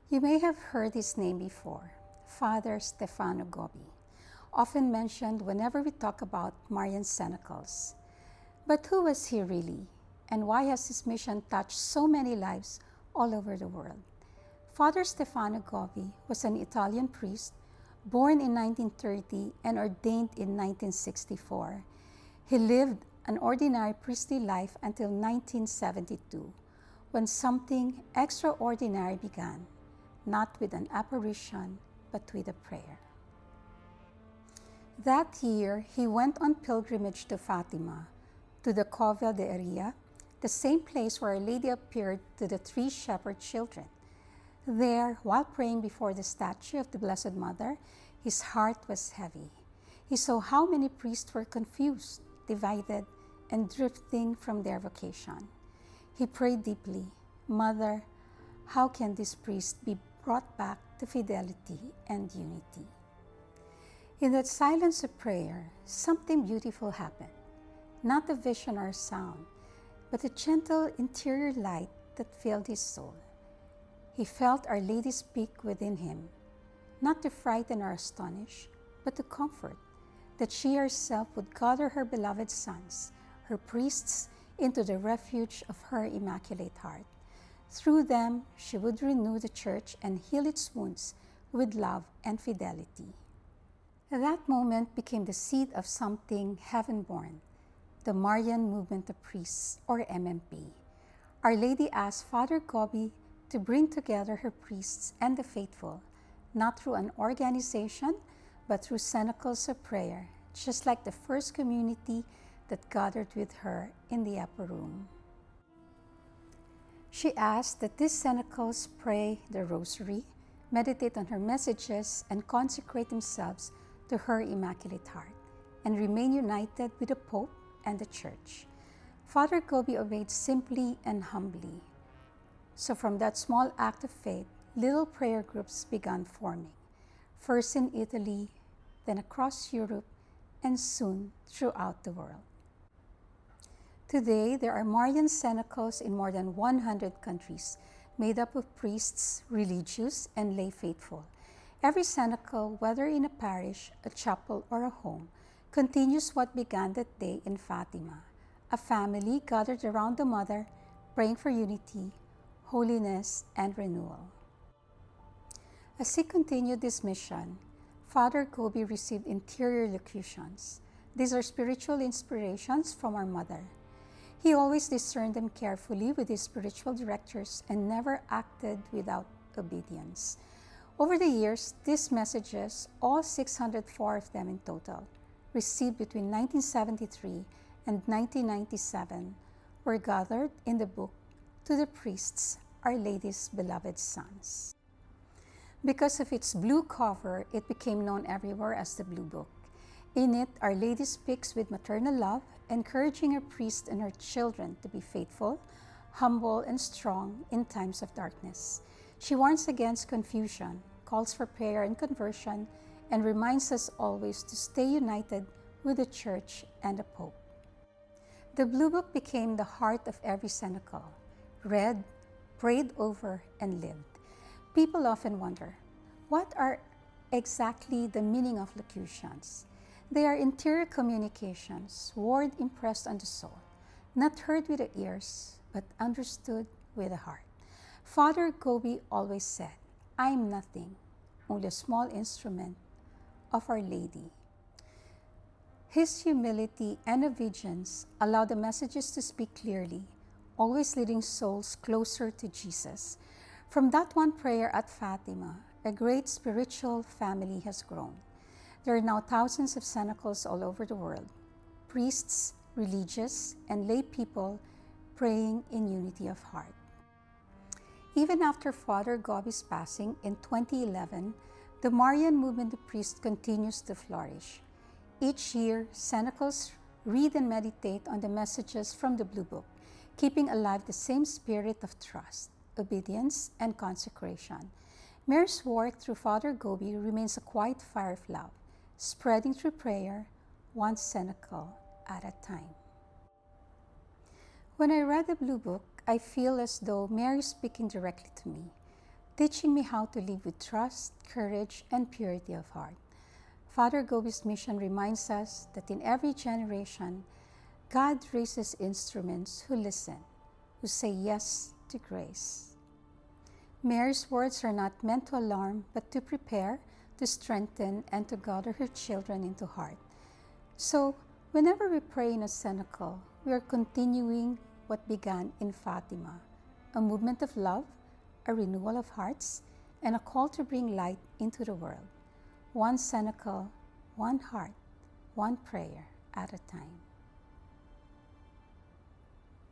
You may have heard his name before, Father Stefano Gobbi, often mentioned whenever we talk about Marian Cenacles. But who was he really, and why has his mission touched so many lives all over the world? Father Stefano Gobbi was an Italian priest born in 1930 and ordained in 1964. He lived an ordinary priestly life until 1972, when something extraordinary began, not with an apparition, but with a prayer. That year, he went on pilgrimage to Fatima, to the Cova de Iria, the same place where Our Lady appeared to the three shepherd children. There, while praying before the statue of the Blessed Mother, his heart was heavy. He saw how many priests were confused, divided, and drifting from their vocation. He prayed deeply, "Mother, how can this priest be brought back to fidelity and unity?" In that silence of prayer, something beautiful happened. Not a vision or a sound, but a gentle interior light that filled his soul. He felt Our Lady speak within him, not to frighten or astonish, but to comfort, that she herself would gather her beloved sons, her priests, into the refuge of her Immaculate Heart. Through them, she would renew the Church and heal its wounds with love and fidelity. That moment became the seed of something heaven-born, the Marian Movement of Priests, or MMP. Our Lady asked Father Gobbi to bring together her priests and the faithful, not through an organization, but through cenacles of prayer, just like the first community that gathered with her in the upper room. She asked that these cenacles pray the Rosary, meditate on her messages, and consecrate themselves to her Immaculate Heart, and remain united with the Pope and the Church. Father Gobbi obeyed simply and humbly. So from that small act of faith, little prayer groups began forming, first in Italy, then across Europe, and soon throughout the world. Today, there are Marian cenacles in more than 100 countries, made up of priests, religious, and lay faithful. Every cenacle, whether in a parish, a chapel, or a home, continues what began that day in Fatima, a family gathered around the Mother, praying for unity, holiness, and renewal. As he continued this mission, Father Gobbi received interior locutions. These are spiritual inspirations from our Mother. He always discerned them carefully with his spiritual directors and never acted without obedience. Over the years, these messages, all 604 of them in total, received between 1973 and 1997, were gathered in the book To the Priests, Our Lady's Beloved Sons. Because of its blue cover, it became known everywhere as the Blue Book. In it, Our Lady speaks with maternal love, encouraging her priests and her children to be faithful, humble, and strong in times of darkness. She warns against confusion, calls for prayer and conversion, and reminds us always to stay united with the Church and the Pope. The Blue Book became the heart of every cenacle, read, prayed over, and lived. People often wonder, what are exactly the meaning of locutions? They are interior communications, word impressed on the soul, not heard with the ears, but understood with the heart. Father Gobbi always said, "I am nothing, only a small instrument of Our Lady." His humility and obedience allowed the messages to speak clearly, always leading souls closer to Jesus. From that one prayer at Fatima, a great spiritual family has grown. There are now thousands of cenacles all over the world, priests, religious, and lay people praying in unity of heart. Even after Father Gobbi's passing in 2011, the Marian Movement of Priests continues to flourish. Each year, cenacles read and meditate on the messages from the Blue Book, keeping alive the same spirit of trust, obedience, and consecration. Mary's work through Father Gobbi remains a quiet fire of love, spreading through prayer, one cenacle at a time. When I read the Blue Book, I feel as though Mary is speaking directly to me. teaching me how to live with trust, courage, and purity of heart. Father Gobbi's mission reminds us that in every generation, God raises instruments who listen, who say yes to grace. Mary's words are not meant to alarm, but to prepare, to strengthen, and to gather her children into heart. So, whenever we pray in a cenacle, we are continuing what began in Fatima, a movement of love, a renewal of hearts, and a call to bring light into the world. One cenacle, one heart, one prayer at a time.